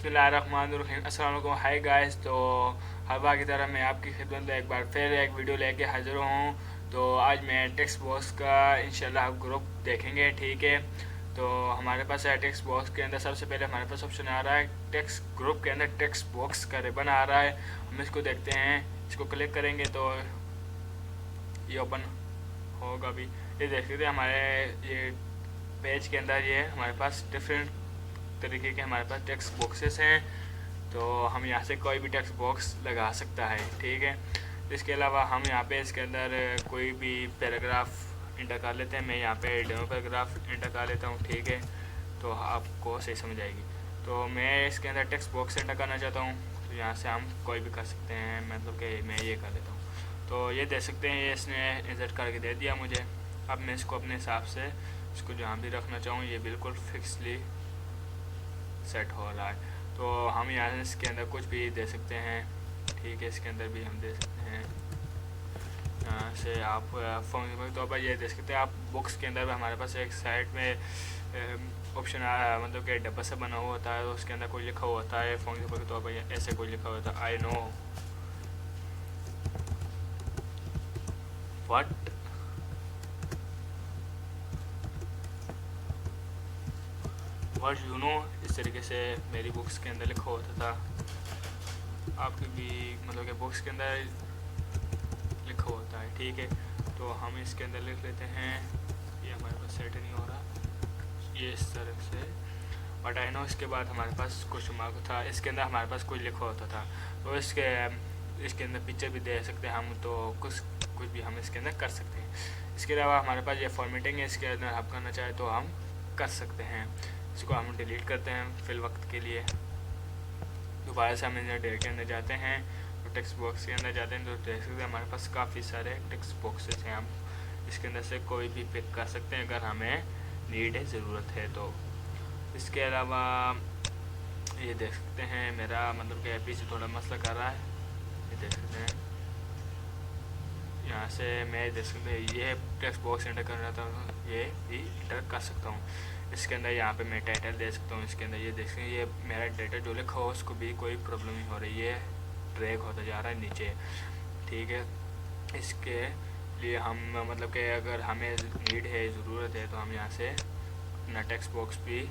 बिस्मिल्लाहिर्रहमानिर्रहीम। अस्सलाम वालेकुम। Hi guys. तो हर बार की तरह मैं आपकी खिदमत में एक बार फिर एक वीडियो लेके हाजिर हूँ। तो आज मैं टेक्स्ट बॉक्स का इंशाल्लाह ग्रुप देखेंगे, ठीक है। तो हमारे पास है टेक्स्ट बॉक्स के अंदर सबसे पहले हमारे पास ऑप्शन आ रहा है टेक्स्ट ग्रुप के अंदर टेक्स्ट बॉक्स का रिबन आ रहा है। हम इसको देखते हैं, इसको क्लिक करेंगे तो ये ओपन होगा। अभी ये देख सकते हैं हमारे ये पेज के अंदर ये हमारे पास डिफरेंट तरीके के हमारे पास टेक्स्ट बॉक्सेस हैं। तो हम यहाँ से कोई भी टेक्स्ट बॉक्स लगा सकता है, ठीक है। इसके अलावा हम यहाँ पे इसके अंदर कोई भी पैराग्राफ इंटर कर लेते हैं। मैं यहाँ पे डेमो पैराग्राफ इंटर कर लेता हूँ, ठीक है। तो आपको सही समझ आएगी। तो मैं इसके अंदर टेक्स्ट बॉक्स इंटर करना चाहता हूँ, तो यहाँ से हम कोई भी कर सकते हैं। मतलब कि मैं ये कर लेता हूँ। तो ये देख सकते हैं, ये इसने इंसर्ट करके दे दिया मुझे। अब मैं इसको अपने हिसाब से इसको जहाँ भी रखना चाहूँ ये बिल्कुल फिक्सली सेट हो रहा है। तो हम यहाँ से इसके अंदर कुछ भी दे सकते हैं, ठीक है। इसके अंदर भी हम दे सकते हैं। यहाँ से आप फॉर्म तो पर ये दे सकते हैं। आप बुक्स के अंदर भी हमारे पास एक साइड में ऑप्शन आया, मतलब कि डब्बा से बना हुआ होता है। तो उसके अंदर कोई लिखा हुआ होता है फॉर्म के तौर पर ऐसे कोई लिखा हुआ होता है, I know what you know. इस तरीके से मेरी बुक्स के अंदर लिखा होता था। आपकी भी मतलब कि बुक्स के अंदर लिखा होता है, ठीक है। तो हम इसके अंदर लिख लेते हैं। ये हमारे पास सेट नहीं हो रहा, ये इस तरह से बट आई नो। इसके बाद हमारे पास कुछ मार्क था, इसके अंदर हमारे पास कुछ लिखा होता था। तो इसके अंदर पिक्चर भी दे सकते हैं हम। तो कुछ भी हम इसके अंदर कर सकते हैं। इसके अलावा हमारे पास ये फॉर्मेटिंग है, इसके अंदर हम करना चाहे तो हम कर सकते हैं। इसको हम डिलीट करते हैं फिल वक्त के लिए। दोबारा से हम डेट के अंदर जाते हैं, तो टेक्स्ट बॉक्स के अंदर जाते हैं। तो देख सकते हैं हमारे पास काफ़ी सारे टेक्स्ट बॉक्सेस हैं। हम इसके अंदर से कोई भी पिक कर सकते हैं अगर हमें नीड है, ज़रूरत है तो। इसके अलावा ये देख सकते हैं मेरा मतलब कि पीछे थोड़ा मसला कर रहा है, ये देख सकते हैं। यहाँ से मैं देख सकते हैं ये टेक्स्ट बॉक्स एंटर करना था, ये भी एंटर कर सकता हूँ। इसके अंदर यहाँ पे मैं टाइटल दे सकता हूँ। इसके अंदर ये देख सकते हैं, ये मेरा डाटा जो लिखा हो उसको भी कोई प्रॉब्लम नहीं हो रही है, ड्रैग होता जा रहा है नीचे, ठीक है। इसके लिए हम मतलब कि अगर हमें नीड है, ज़रूरत है, तो हम यहाँ से अपना टेक्स्ट बॉक्स भी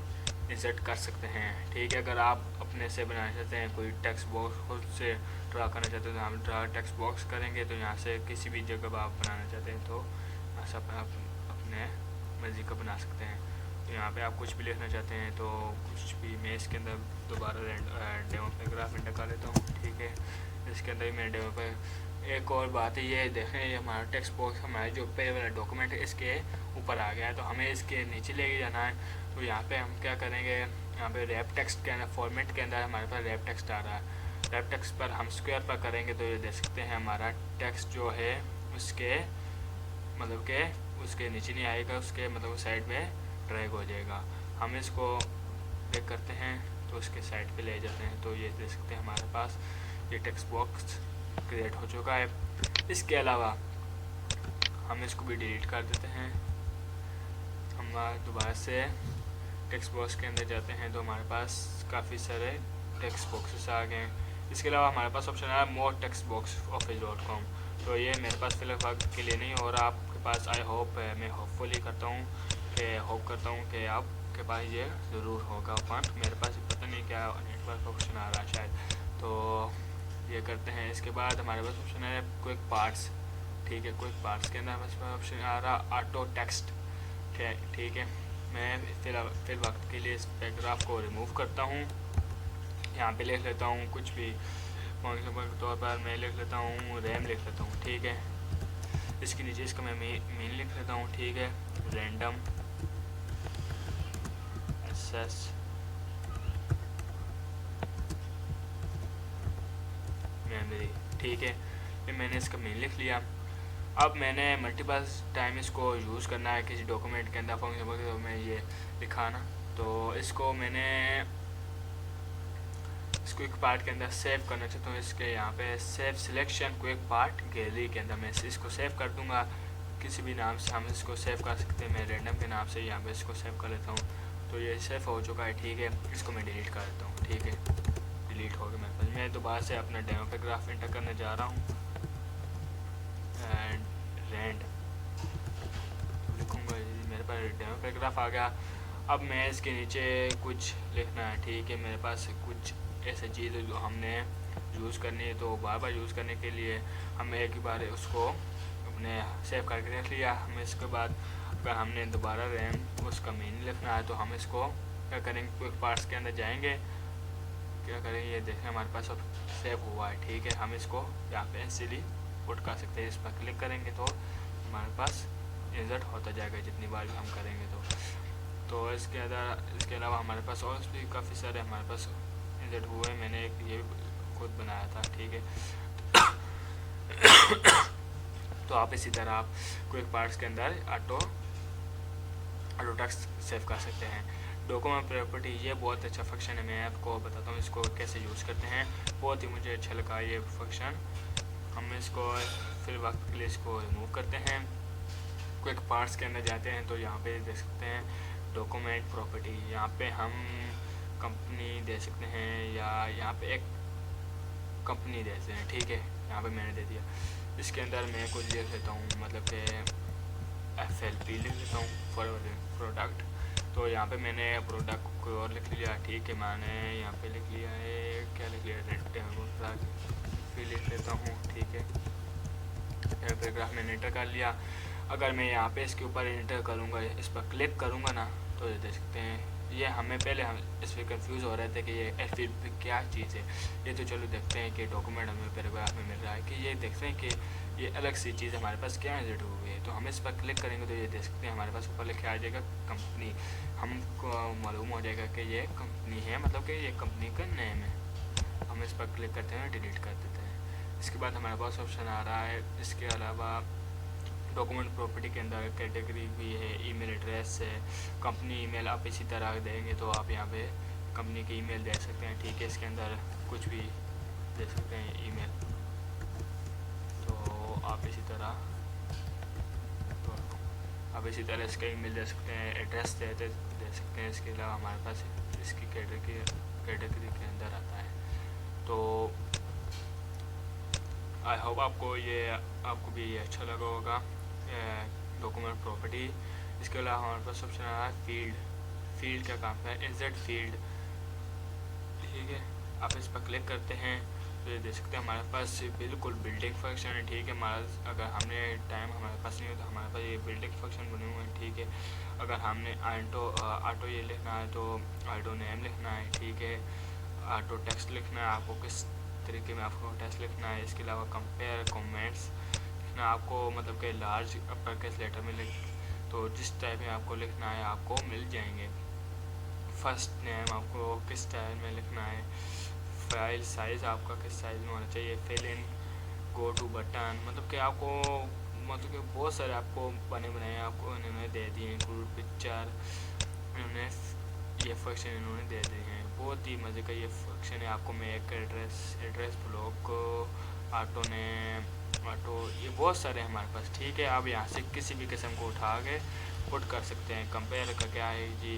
इंसर्ट कर सकते हैं, ठीक है। अगर आप अपने से बनाना चाहते हैं, कोई टेक्स्ट बॉक्स खुद से ड्रा करना चाहते हैं, तो हम ड्रा टेक्स्ट बॉक्स करेंगे। तो यहाँ से किसी भी जगह आप बनाना चाहते हैं तो यहाँ से आप अपने मर्ज़ी का बना सकते हैं। तो यहाँ पे आप कुछ भी लिखना चाहते हैं तो कुछ भी, मैं इसके अंदर दोबारा डेमो पैराग्राफ इंटर कर लेता हूँ, ठीक है। इसके अंदर ही मैं डेमो पे एक और बात है, ये देखें ये हमारा टेक्स्ट बॉक्स हमारा जो पे वाला डॉक्यूमेंट है इसके ऊपर आ गया है। तो हमें इसके नीचे लेके जाना है। तो यहाँ पे हम क्या करेंगे, यहाँ पे रैप टेक्स्ट के अंदर फॉर्मेट के अंदर हमारे पास रैप टेक्स्ट आ रहा है। रैप टेक्स्ट पर हम स्क्वायर पर करेंगे तो ये देख सकते हैं हमारा टेक्स्ट जो है उसके मतलब के उसके नीचे नहीं आएगा, उसके मतलब साइड में ड्रैग हो जाएगा। हम इसको क्लिक करते हैं तो उसके साइड पे ले जाते हैं। तो ये देख सकते हैं हमारे पास ये टेक्स्ट बॉक्स क्रिएट हो चुका है। इसके अलावा हम इसको भी डिलीट कर देते हैं। हम दोबारा से टेक्स्ट बॉक्स के अंदर जाते हैं तो हमारे पास काफ़ी सारे टेक्स्ट बॉक्सेस आ गए हैं। इसके अलावा हमारे पास ऑप्शन आया मोर टेक्स्ट बॉक्स office.com। तो ये मेरे पास फिलहाल के लिए नहीं, और आपके पास आई होप है, मैं होपफुली करता हूँ कि आपके पास ये ज़रूर होगा ओपन। मेरे पास पता नहीं क्या नेटवर्क ऑप्शन आ रहा है शायद। तो ये करते हैं। इसके बाद हमारे पास ऑप्शन है क्विक पार्ट्स, ठीक है। क्विक पार्ट्स के अंदर हमारे पास ऑप्शन आ रहा ऑटो टेक्स्ट, ठीक है। मैं फिल वक्त के लिए इस पैराग्राफ को रिमूव करता हूँ। यहाँ पे लिख लेता हूँ कुछ भी, फॉर एग्जाम्पल के तौर पर मैं लिख लेता हूँ रैम लिख लेता हूँ, ठीक है। इसके नीचे इसका मैं मीन लिख लेता हूँ, ठीक है। रैंडम एक्सेस मेमोरी, ठीक है। फिर मैंने इसका मीन लिख लिया। अब मैंने मल्टीपल टाइम इसको यूज़ करना है किसी डॉक्यूमेंट के अंदर, फॉर एग्जाम्पल तो मैं ये लिखा ना, तो इसको मैंने क्विक पार्ट के अंदर सेव करना चाहता हूँ। इसके यहाँ पे save selection quick part gallery के अंदर मैं इसको सेव कर दूँगा। किसी भी नाम से हम इसको सेव कर सकते हैं। मैं रैंडम के नाम से यहाँ पे इसको सेव कर लेता हूँ। तो ये सेव हो चुका है, ठीक है। इसको मैं डिलीट कर देता हूँ, ठीक है। डिलीट हो गया मेरे पास। मैं दोबारा से अपना डेमो पैराग्राफ एंटर करने जा रहा हूँ एंड रेंड लिखूँगा, मेरे पास डेमो पैराग्राफ आ गया। अब मैं इसके नीचे कुछ लिखना है, ठीक है। मेरे पास कुछ ऐसे चीज़ जो हमने यूज़ करनी है, तो बार बार यूज़ करने के लिए हम एक ही बार उसको अपने सेव करके रख लिया। हम इसके बाद अगर हमने दोबारा रैम उसका मीनिंग लिखना है तो हम इसको क्या करेंगे, क्विक पार्ट्स के अंदर जाएंगे, क्या करेंगे, ये देखें हमारे पास अब सेव हुआ है, ठीक है। हम इसको यहाँ पे इजीली पुट कर सकते हैं। इस पर क्लिक करेंगे तो हमारे पास इंसर्ट होता जाएगा जितनी बार भी हम करेंगे तो इसके अलावा हमारे पास और भी काफ़ी सारे हमारे पास इंसर्ट हुए। मैंने एक ये खुद बनाया था, ठीक है। तो आप इसी तरह आप क्विक पार्ट्स के अंदर ऑटो टेक्स्ट सेव कर सकते हैं। डॉक्यूमेंट प्रॉपर्टी ये बहुत अच्छा फंक्शन है, मैं आपको बताता हूँ इसको कैसे यूज़ करते हैं। बहुत ही मुझे अच्छा लगा ये फंक्शन। हम इसको फिर वक्त के लिए इसको रिमूव करते हैं। क्विक पार्ट्स के अंदर जाते हैं तो यहाँ पे देख सकते हैं डॉक्यूमेंट प्रॉपर्टी, यहाँ पे हम कंपनी दे सकते हैं या यहाँ पे एक कंपनी देते हैं, ठीक है। यहाँ पे मैंने दे दिया। इसके अंदर मैं कुछ लिख लेता हूँ, मतलब कि FLP लिख लेता हूँ, फॉरवर्ड प्रोडक्ट। तो यहाँ पे मैंने प्रोडक्ट को और लिख लिया, ठीक है। मैंने यहाँ पे लिख लिया है, क्या लिख लिया, फिर लिख लेता हूँ, ठीक है। पैराग्राफ मैंने एंटर कर लिया। अगर मैं यहाँ पे इसके ऊपर एंटर करूँगा, इस पर क्लिक करूँगा ना, तो ये देख सकते हैं ये हमें पहले हम इस पर कंफ्यूज हो रहे थे कि ये FLP क्या चीज़ है। ये तो चलो देखते हैं कि डॉक्यूमेंट हमें पैराग्राफ में मिल रहा है कि ये देखते हैं कि ये अलग सी चीज़ हमारे पास क्या इंसर्ट हुई है। तो हम इस पर क्लिक करेंगे तो ये देख सकते हैं हमारे पास ऊपर लिखे आ जाएगा कंपनी। हमको मालूम हो जाएगा कि ये कंपनी है, मतलब कि ये कंपनी का नेम है। हम इस पर क्लिक करते हैं, डिलीट कर देते हैं। इसके बाद हमारे पास ऑप्शन आ रहा है। इसके अलावा डॉक्यूमेंट प्रॉपर्टी के अंदर कैटेगरी भी है, ईमेल एड्रेस है, कंपनी ईमेल आप इसी तरह देंगे तो आप यहाँ पे कंपनी की ईमेल दे सकते हैं, ठीक है। इसके अंदर कुछ भी दे सकते हैं ईमेल, तो आप इसी तरह इसका ईमेल दे सकते हैं, एड्रेस दे सकते हैं। इसके अलावा हमारे पास इसकी कैटेगरी के अंदर आता है। तो आई होप आपको भी ये अच्छा लगा होगा डॉक्यूमेंट प्रॉपर्टी। इसके अलावा हमारे पास ऑप्शन आ रहा है फील्ड क्या काम है, इंसर्ट फील्ड, ठीक है। आप इस पर क्लिक करते हैं तो ये देख सकते हैं हमारे पास बिल्कुल बिल्डिंग फंक्शन है, ठीक है। अगर हमने टाइम हमारे पास नहीं हो तो हमारे पास ये बिल्डिंग फंक्शन बने हुए हैं, ठीक है। अगर हमने ऑटो ये लिखना है तो ऑटो नेम लिखना है, ठीक है। ऑटो टेक्स्ट लिखना है, आपको किस तरीके में आपको टेक्स्ट लिखना है। इसके अलावा कंपेयर कमेंट्स लिखना आपको, मतलब कि लार्ज अपर केस लेटर में लिख, तो जिस टाइप में आपको लिखना है आपको मिल जाएंगे। फर्स्ट नेम आपको किस स्टाइल में लिखना है, फाइल साइज़ आपका किस साइज़ में होना चाहिए, fill in, go to button, मतलब कि आपको मतलब कि बहुत सारे आपको बने बनाए आपको इन्होंने दे दिए। इंक्लूड पिक्चर, इन्होंने ये फंक्शन इन्होंने दे दिए हैं। बहुत ही मज़े का ये फंक्शन है। आपको मैं एक एड्रेस ब्लॉक ऑटो ये बहुत सारे हमारे पास, ठीक है। आप यहाँ से किसी भी किस्म को उठा के पुट कर सकते हैं। कंपेयर का क्या है जी,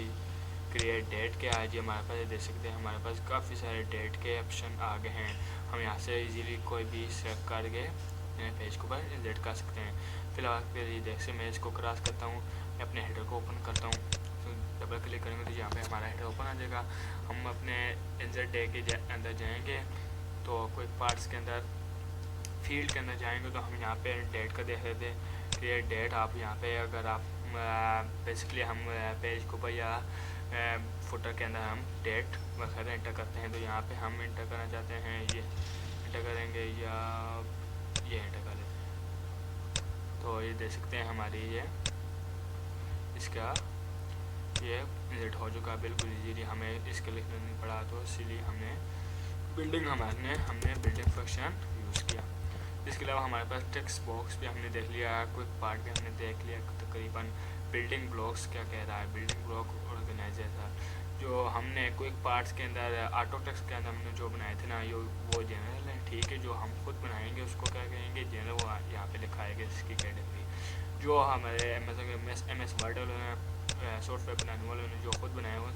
क्रिएट डेट क्या है जी, हमारे पास देख सकते हैं हमारे पास काफ़ी सारे डेट के ऑप्शन आ गए हैं। हम यहाँ से इजीली कोई भी सेलेक्ट करके पेज के ऊपर इंसर्ट कर सकते हैं। फिलहाल फिर ये देख से मैं इसको क्रॉस करता हूँ, मैं अपने हेडर को ओपन करता हूँ, तो डबल क्लिक करेंगे तो यहाँ पे हमारा हेडर ओपन आ जाएगा। हम अपने इंसर्ट डे के अंदर जाएंगे तो कोई पार्ट्स के अंदर फील्ड के अंदर जाएंगे तो हम यहाँ पे डेट का देख लेते हैं, क्रिएट डेट। आप यहाँ पे अगर आप बेसिकली हम पेज के ऊपर या फुटर के अंदर हम डेट वगैरह एंटर करते हैं, तो यहाँ पे हम एंटर करना चाहते हैं ये एंटर करेंगे या ये एंटर कर लेते हैं। तो ये देख सकते हैं हमारी ये इसका ये इंसर्ट हो चुका बिल्कुल इजीली, हमें इसके लिखना नहीं पड़ा, तो इसीलिए हमने बिल्डिंग फंक्शन यूज़ किया। इसके अलावा हमारे पास टेक्स्ट बॉक्स भी हमने देख लिया, क्विक पार्ट भी हमने देख लिया तकरीबन। बिल्डिंग ब्लॉक्स क्या कह रहा है, बिल्डिंग ब्लॉक ऑर्गेनाइजर जो हमने क्विक पार्ट्स के अंदर ऑटो टेक्स्ट के अंदर हमने जो बनाए थे ना, वो जनरल है, ठीक है। जो हम खुद बनाएंगे उसको क्या कहेंगे जनरल, वो यहाँ पे लिखा है इसकी कैटेगरी। जो हमारे MS वर्ड सॉफ्टवेयर बनाने वालों ने जो खुद बनाया हुआ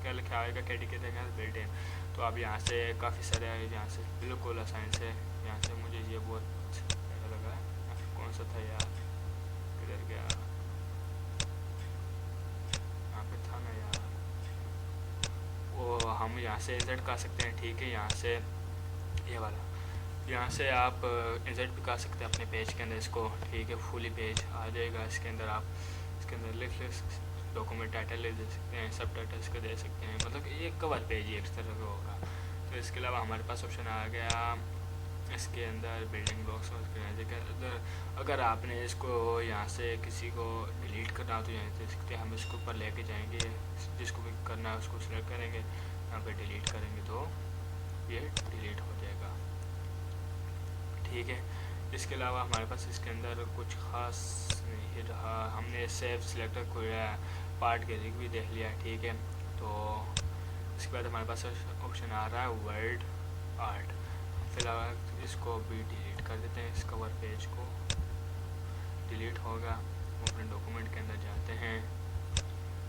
क्या लिखा आएगा कैटेगरी बिल्ट इन। तो आप यहाँ से काफ़ी सारे यहाँ से बिल्कुल आसान से यहाँ से मुझे ये बहुत अच्छा लगा। कौन सा था यार, किधर गया, यहाँ पे था ना यार, वो हम यहाँ से इंसर्ट कर सकते हैं। ठीक है, यहाँ से ये वाला, यहाँ से आप इंसर्ट भी कर सकते हैं अपने पेज के अंदर इसको। ठीक है, फुली पेज आ जाएगा। इसके अंदर आप इसके अंदर लिख डॉक्यूमेंट टाइटल दे सकते हैं, सब टाइटल्स को दे सकते हैं, मतलब ये कवर पेज ही एक तरह का होगा। तो इसके अलावा हमारे पास ऑप्शन आ गया इसके अंदर बिल्डिंग ब्लॉक्स के अंदर। अगर आपने इसको यहाँ से किसी को डिलीट करना हो तो यहाँ दे सकते हैं, हम इसके ऊपर लेके जाएंगे, जिसको भी करना है उसको सिलेक्ट करेंगे, यहाँ पे डिलीट करेंगे तो ये डिलीट हो जाएगा। ठीक है, इसके अलावा हमारे पास इसके अंदर कुछ ख़ास नहीं रहा। हमने सेव सिलेक्टर को पार्ट गैलरी भी देख लिया। ठीक है, तो इसके बाद हमारे पास ऑप्शन आ रहा है वर्ड आर्ट। फिलहाल इसको भी डिलीट कर देते हैं, इस कवर पेज को डिलीट होगा। अपने डॉक्यूमेंट के अंदर जाते हैं,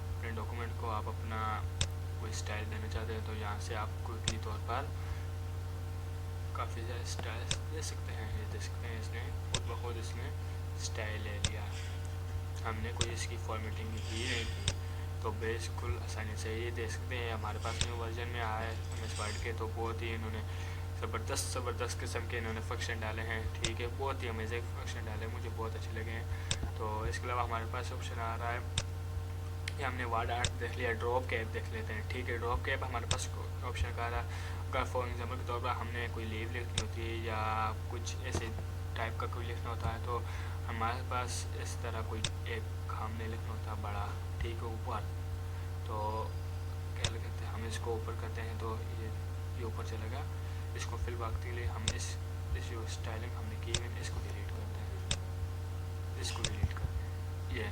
अपने डॉक्यूमेंट को आप अपना कोई स्टाइल देना चाहते हैं तो यहाँ से आप क्विकली तौर पर काफ़ी ज़्यादा स्टाइल दे सकते हैं। ये दे सकते हैं, इसने खुद ब खुद इसने स्टाइल ले लिया, हमने कोई इसकी फॉर्मेटिंग की नहीं की, तो बिल्कुल आसानी से ये दे सकते हैं। हमारे पास न्यू वर्जन में आया है MS वर्ड के, तो बहुत ही इन्होंने ज़बरदस्त किस्म के इन्होंने फंक्शन डाले हैं। ठीक है, बहुत ही अमेजिंग फंक्शन डाले, मुझे बहुत अच्छे लगे हैं। तो इसके अलावा हमारे पास ऑप्शन आ रहा है, ये हमने वर्ड आर्ट देख लिया, ड्रॉप कैप देख लेते हैं। ठीक है, ड्रॉप कैप हमारे पास ऑप्शन का रहा है। अगर फॉर एग्जाम्पल के तौर पर हमने कोई लीव लिखनी होती है या कुछ ऐसे टाइप का कोई लिखना होता है, तो हमारे पास इस तरह कोई एक हमने लिखना होता है बड़ा, ठीक है, ऊपर, तो क्या लिखते हैं हम इसको ऊपर करते हैं तो ये ऊपर चलेगा। इसको फिल वक्त के लिए हम इस जो स्टाइलिंग हमने की है इसको डिलीट करते हैं, इसको डिलीट करते हैं ये।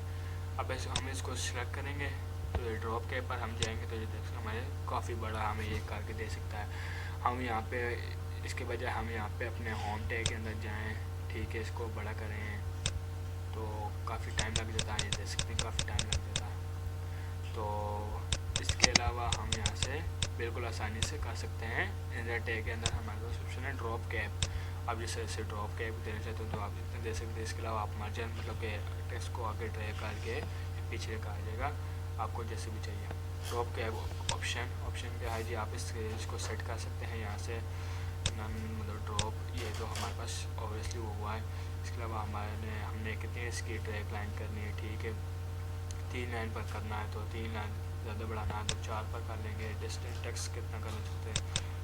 अब हम इसको सिलेक्ट करेंगे तो ये ड्रॉप के पर हम जाएंगे तो ये देख सकते हमारे काफ़ी बड़ा हमें ये करके दे सकता है। हम यहाँ पे इसके बजाय हम यहाँ पे अपने होम टैग के अंदर जाएं, ठीक है, इसको बड़ा करें तो काफ़ी टाइम लग जाता है, ये देख सकते हैं काफ़ी टाइम लग जाता है। तो इसके अलावा हम यहाँ से बिल्कुल आसानी से कर सकते हैं। इंसर टैग के अंदर हमारे पास ऑप्शन है ड्रॉप कैप। आप जैसे ऐसे ड्रॉप कैप देना चाहते हो तो आप इतने दे सकते हैं। इसके अलावा आप मार्जिन मतलब कि टेक्स्ट को आगे ड्रैग करके पीछे का आ जाएगा, आपको जैसे भी चाहिए। ड्रॉप कैप ऑप्शन पे है जी, आप इसको सेट कर सकते हैं यहाँ से नन मतलब ड्रॉप, ये तो हमारे पास ऑब्वियसली वो हुआ है। इसके अलावा हमने कितनी इसकी ड्रैग लाइन करनी है, ठीक है, 3 लाइन पर करना है तो 3 लाइन, ज़्यादा बढ़ाना है तो 4 पर कर लेंगे। डिस्टेंस टेक्स्ट कितना कर सकते हैं,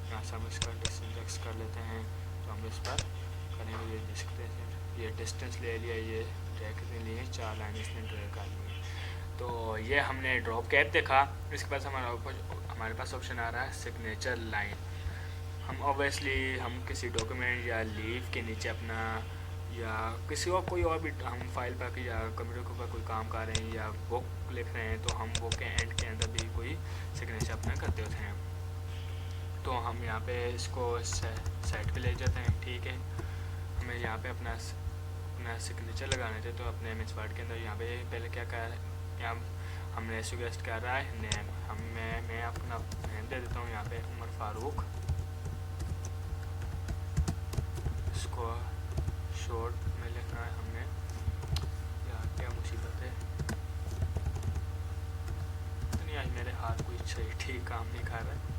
यहाँ से हम इसका डिस्टेंस टेक्स्ट कर लेते हैं तो हम इस पर करेंगे, ये देख सकते हैं ये डिस्टेंस ले लिया, ये ड्रैग कितने लिए 4 लाइन इसने ड्रैग कर ली। तो ये हमने ड्रॉप कैप देखा। इसके पास हमारे पास ऑप्शन आ रहा है सिग्नेचर लाइन। हम ऑब्वियसली हम किसी डॉक्यूमेंट या लीव के नीचे अपना या किसी और कोई और भी हम फाइल पर या कंप्यूटर के ऊपर कोई काम कर रहे हैं या बुक लिख रहे हैं तो हम बुक के एंड के अंदर भी कोई सिग्नेचर अपना करते होते हैं। तो हम यहाँ पे इसको साइड पे ले जाते हैं, ठीक है, हमें यहाँ पे अपना सिग्नेचर लगाने थे। तो अपने MS वर्ड के अंदर यहाँ पे पहले क्या कर यहाँ हमने सुगेस्ट कर रहा है नेम, मैं अपना नेम दे देता हूँ यहाँ पे उमर फारूक, इसको शॉर्ट में लिखना है हमने। यार क्या मुसीबत है, नहीं आज मेरे हाथ कोई सही ठीक काम नहीं कर रहा।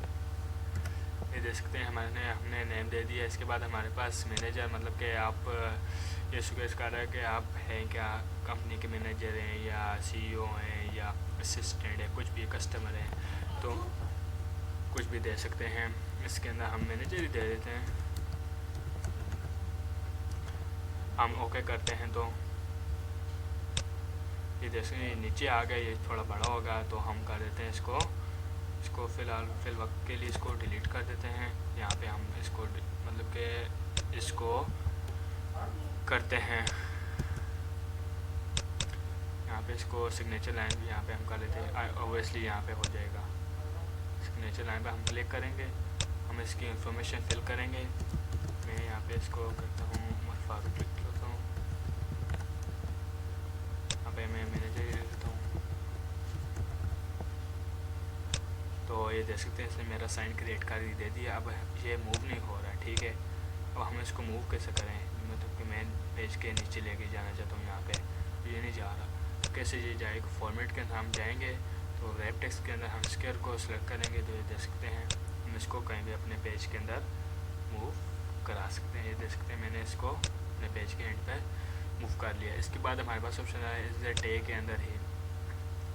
ये देख सकते हैं हमने नेम दे दिया। इसके बाद हमारे पास मैनेजर मतलब कि आप ये सुगेस्ट कर रहा है कि आप हैं क्या कंपनी के मैनेजर हैं या CEO हैं या असिस्टेंट है, कुछ भी कस्टमर हैं तो कुछ भी दे सकते हैं। इसके अंदर हम मैनेजर ही दे देते हैं। हम ओके करते हैं तो ये जैसे नीचे आ गया, ये थोड़ा बड़ा होगा तो हम कर देते हैं इसको फिल वक्त के लिए इसको डिलीट कर देते हैं। यहाँ पे हम इसको मतलब कि इसको करते हैं, यहाँ पे इसको सिग्नेचर लाइन भी यहाँ पे हम कर लेते हैं। ऑब्वियसली यहाँ पे हो जाएगा, सिग्नेचर लाइन पे हम क्लिक करेंगे, हम इसकी इंफॉर्मेशन फिल करेंगे। मैं यहाँ पे इसको करता हूँ उमर फारूक क्लिक करता हूँ, यहाँ पे मैं मैनेजर ले लेता हूँ। ये देख सकते हैं इसने मेरा साइन क्रिएट कर दे दिया। अब ये मूव नहीं हो रहा, ठीक है। अब हम इसको मूव कैसे करें, मतलब कि मैं पेज के नीचे लेके जाना चाहता हूँ, यहाँ पे ये नहीं जा रहा, तो कैसे ये जाएगा। फॉर्मेट के अंदर हम जाएंगे तो रैप टेक्स्ट के अंदर हम स्क्वायर को सिलेक्ट करेंगे, तो ये देख सकते हैं हम इसको कहीं भी अपने पेज के अंदर मूव करा सकते हैं। ये देख सकते हैं मैंने इसको अपने पेज के एंड पर मूव कर लिया। इसके बाद हमारे पास ऑप्शन आया इस डे के अंदर ही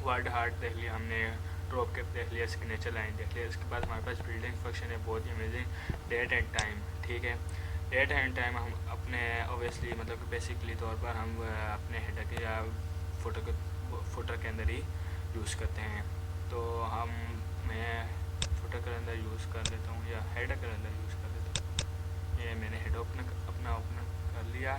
वर्ड हार्ट देख लिया हमने, ड्रॉप कैप देख लिया, सिग्नेचर लाइन देख लिया। इसके बाद हमारे पास बिल्डिंग फंक्शन है बहुत ही अमेजिंग, डेट एंड टाइम, ठीक है। डेट एंड टाइम हम अपने ऑब्वियसली मतलब कि बेसिकली तौर पर हम अपने हेडर के या फुटर के अंदर ही यूज़ करते हैं। तो मैं फुटर के अंदर यूज़ कर लेता हूँ या हेडर के अंदर यूज़ कर लेता हूँ। ये मैंने हेडर अपना ओपन कर लिया,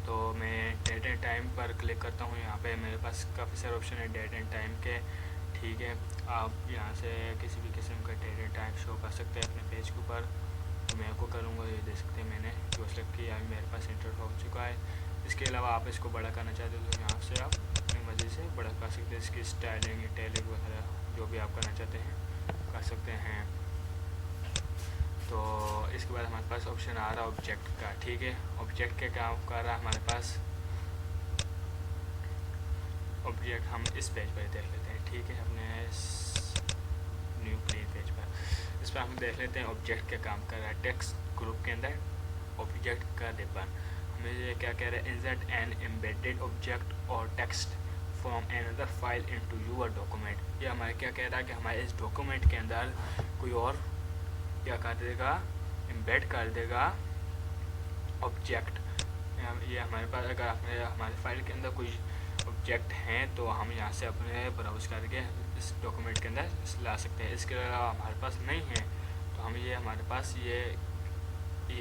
तो मैं डेट एंड टाइम पर क्लिक करता हूँ। यहाँ पे मेरे पास काफ़ी सारे ऑप्शन है डेट एंड टाइम के, ठीक है। आप यहाँ से किसी भी किस्म का डेट एंड टाइम शो कर सकते हैं अपने पेज के ऊपर, तो मैं को करूँगा। ये देख सकते हैं मैंने जो सेलेक्ट किया है मेरे पास इंटर हो चुका है। इसके अलावा आप इसको बड़ा करना चाहते हो तो यहाँ से आप अपनी मर्ज़ी से बड़ा कर सकते हैं। इसकी स्टाइलिंग इटैलिक वगैरह जो भी आप करना चाहते हैं कर सकते हैं। तो इसके बाद हमारे पास ऑप्शन आ रहा है ऑब्जेक्ट का, ठीक है। ऑब्जेक्ट के काम कर रहा है हमारे पास ऑब्जेक्ट, हम इस पेज पर देख लेते हैं, ठीक है। अपने न्यू क्लीन पेज पर इस पर हम देख लेते हैं ऑब्जेक्ट के काम कर रहा है। टेक्स्ट ग्रुप के अंदर ऑब्जेक्ट का रिबन हमें ये क्या कह रहा है, इंसर्ट एन एम्बेडेड ऑब्जेक्ट और text from another file into your document. ये हमारे क्या कह रहा है कि हमारे इस डॉक्यूमेंट के अंदर कोई और क्या कर देगा, एम्बेड कर देगा ऑब्जेक्ट। ये हमारे पास अगर हमारे फाइल के अंदर कोई ऑब्जेक्ट हैं तो हम यहाँ से अपने ब्राउज करके इस डॉक्यूमेंट के अंदर ला सकते हैं। इसके अलावा हमारे पास नहीं है तो हम ये हमारे पास ये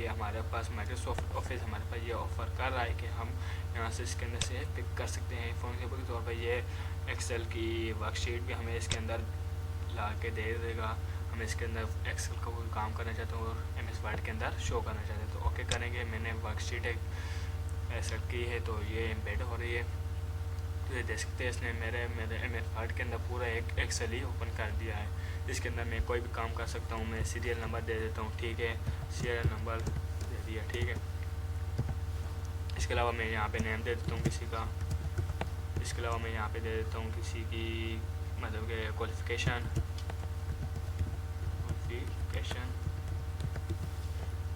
हमारे पास माइक्रोसॉफ्ट ऑफिस हमारे पास ये ऑफ़र कर रहा है कि हम यहाँ से इसके अंदर से पिक कर सकते हैं। फॉर एग्जाम्पल के तौर पर ये एक्सेल की वर्कशीट भी हमें इसके अंदर ला के दे देगा। हम इसके अंदर एक्सेल का कोई काम करना चाहते हैं और MS वर्ड के अंदर शो करना चाहते हैं तो ओके करेंगे। मैंने वर्कशीट एक एक्सेल की है तो ये एम्बेड हो रही है, तो ये देख सकते हैं इसने मेरे MS वर्ड के अंदर पूरा एक एक्सेल ही ओपन कर दिया है। इसके अंदर मैं कोई भी काम कर सकता हूँ। मैं सीरियल नंबर दे देता हूँ, ठीक है, सीरियल नंबर दे दिया, ठीक है। इसके अलावा मैं यहाँ पे नेम दे देता हूँ किसी का। इसके अलावा मैं यहाँ पे दे देता हूँ किसी की मतलब कि क्वालिफ़िकेशन।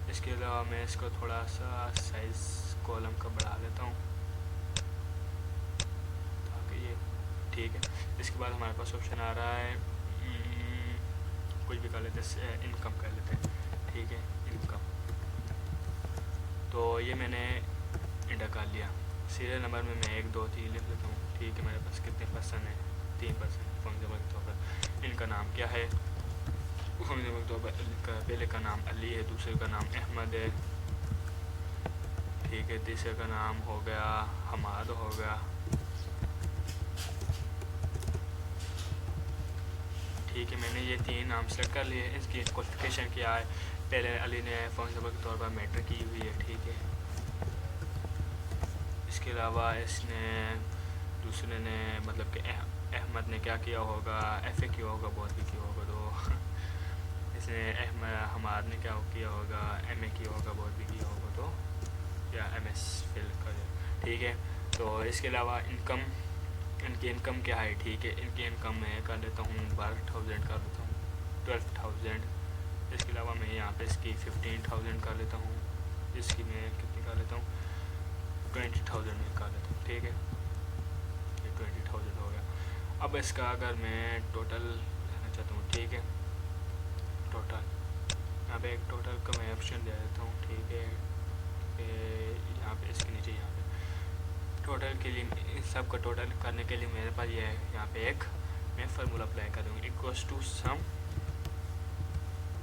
इसके अलावा मैं इसको थोड़ा सा साइज़ कॉलम का बढ़ा लेता हूँ ताकि ये ठीक है। इसके बाद हमारे पास ऑप्शन आ रहा है कुछ भी कर लेते हैं, इनकम कर लेते हैं, ठीक है, इनकम। तो ये मैंने इंटर कर लिया। सीरियल नंबर में मैं 1 2 3 लिख लेता हूँ, ठीक है। मेरे पास कितने पर्सन है, 3 पर्सन। फॉर एग्जाम्पल के तौर पर इनका नाम क्या है, फॉर एग्जाम्पल के तौर पर पहले का नाम अली है, दूसरे का नाम अहमद है, ठीक है, तीसरे का नाम हो गया हमाद हो गया, ठीक है। मैंने ये 3 नाम सेलेक्ट कर लिए। इसकी क्वालिफिकेशन क्या है, पहले अली ने फॉर एग्जाम्पल के तौर पर मैट्रिक की हुई है, ठीक है। इसके अलावा इसने दूसरे ने मतलब कि अहमद ने क्या किया होगा, FA किया होगा, बहुत भी किया होगा। तो इसने हमाद ने क्या किया होगा, MA किया होगा, बहुत भी किया होगा, तो या MS फिल कर, ठीक है। तो इसके अलावा इनकम, इनकी इनकम क्या है, ठीक है। इनकी इनकम मैं कर लेता हूँ 12,000 कर लेता हूँ, 12,000। इसके अलावा मैं यहाँ पे इसकी 15,000 कर लेता हूँ। इसकी मैं कितनी कर लेता हूँ, 20,000 में कर लेता हूँ, ठीक है। ये 20,000 हो गया। अब इसका अगर मैं टोटल लेना चाहता हूँ, ठीक है, टोटल यहाँ पे एक टोटल का मैं ऑप्शन दे देता हूँ, ठीक है। यहाँ पे इसके नीचे यहाँ पे टोटल के लिए सब का टोटल करने के लिए मेरे पास ये है, यहाँ पे एक मैं फार्मूला अप्लाई करूँगा इक्वल्स टू सम,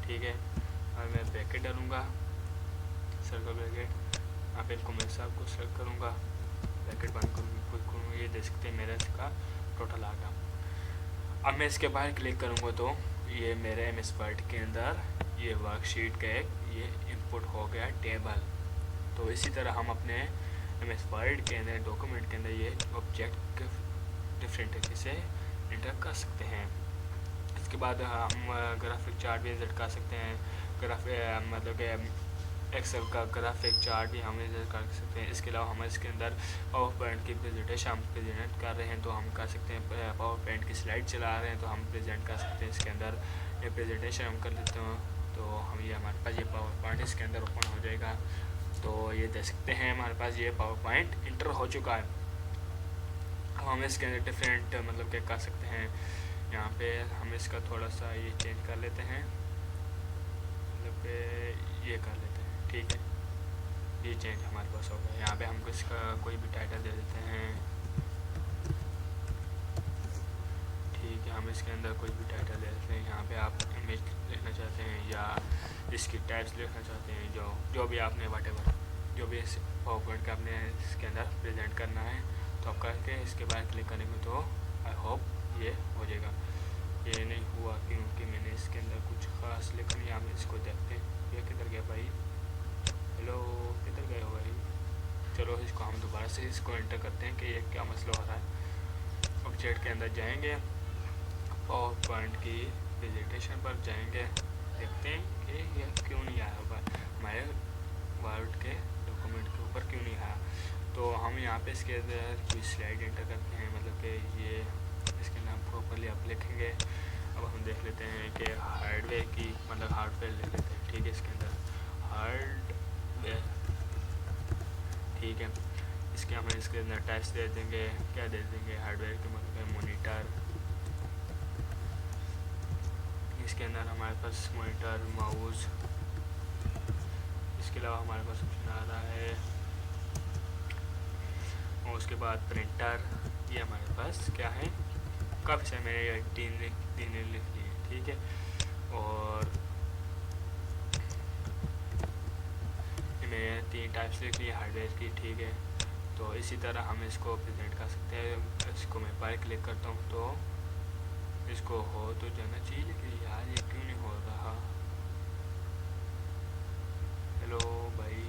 ठीक है। और मैं ब्रैकेट डालूँगा, सर्कल ब्रैकेट, यहाँ पे इनको मैं सब को सेलेक्ट करूँगा, ब्रैकेट बंद करूँगा। ये देख सकते हैं मेरा इसका टोटल आ गया। अब मैं इसके बाहर क्लिक करूँगा तो ये मेरे MS वर्ड के अंदर ये वर्कशीट का एक ये इंपुट हो गया टेबल। तो इसी तरह हम अपने MS वर्ड के अंदर डॉक्यूमेंट के अंदर ये ऑब्जेक्ट डिफरेंट तरीके से इंटर कर सकते हैं। उसके बाद हम ग्राफिक चार्ट भी इंसर्ट कर सकते हैं, मतलब कि एक्सेल का ग्राफिक चार्ट भी हम इंसर्ट कर सकते हैं। इसके अलावा हम इसके अंदर पावर पॉइंट की प्रेजेंटेशन हम प्रेजेंट कर रहे हैं तो हम कर सकते हैं, पावर पॉइंट की स्लाइड चला रहे हैं तो हम प्रेजेंट कर सकते हैं। इसके अंदर ये प्रेजेंटेशन हम कर लेते हैं तो हम ये हमारे पास ये पावर पॉइंट इसके अंदर ओपन हो जाएगा। तो ये देख सकते हैं हमारे पास ये पावर पॉइंट इंटर हो चुका है। अब हम इसके अंदर डिफरेंट मतलब क्या कर सकते हैं, यहाँ पे हम इसका थोड़ा सा ये चेंज कर लेते हैं, मतलब ये कर लेते हैं, ठीक है। ये चेंज हमारे पास हो गया। यहाँ पे हम इसका कोई भी टाइटल दे देते हैं, ठीक है। हम इसके अंदर कोई भी टाइटल दे देते हैं। यहाँ पे आप इमेज लिखना चाहते हैं या इसकी टाइप्स लिखना चाहते हैं, जो भी आपने व्हाटएवर जो भी इस पावर पॉइंट का आपने इसके अंदर प्रेजेंट करना है तो आप करके इसके बाद क्लिक करेंगे तो आई होप ये हो जाएगा। ये नहीं हुआ क्योंकि मैंने इसके अंदर कुछ ख़ास लिखा नहीं। हम इसको देखते हैं, ये किधर गया भाई, हेलो किधर गए हो भाई। चलो इसको हम दोबारा से इसको एंटर करते हैं कि ये क्या मसला हो रहा है। ऑब्जेक्ट के अंदर जाएंगे, पावर पॉइंट की प्रेजेंटेशन पर जाएंगे, देखते हैं कि ये क्यों नहीं आया होगा हमारे वर्ड के डॉक्यूमेंट के ऊपर, क्यों नहीं आया। तो हम यहाँ पे इसके अंदर कोई स्लाइड एंटर करते हैं, मतलब कि ये इसके नाम प्रॉपरली आप लिखेंगे। अब हम देख लेते हैं कि हार्डवेयर की मतलब हार्डवेयर ले लेते हैं, ठीक है। इसके अंदर हार्डवेयर, ठीक है। इसके हम इसके अंदर टाइप्स दे देंगे, क्या दे देंगे हार्डवेयर के मतलब मॉनिटर। इसके अंदर हमारे पास मॉनिटर, माउस, इसके अलावा हमारे पास ऑप्शन आ रहा है और उसके बाद प्रिंटर। ये हमारे पास क्या है, काफ़ी सारे मैंने तीन लिख लिए, ठीक है। और मैंने 3 टाइप्स लिख लिए हार्डवेयर की, ठीक है। तो इसी तरह हम इसको प्रेजेंट कर सकते हैं। इसको मैं बाय क्लिक करता हूँ तो इसको हो तो जाना चाहिए, लेकिन यार ये क्यों नहीं हो रहा। हेलो भाई,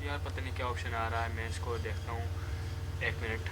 यार पता नहीं क्या ऑप्शन आ रहा है, मैं इसको देखता हूँ, 1 मिनट।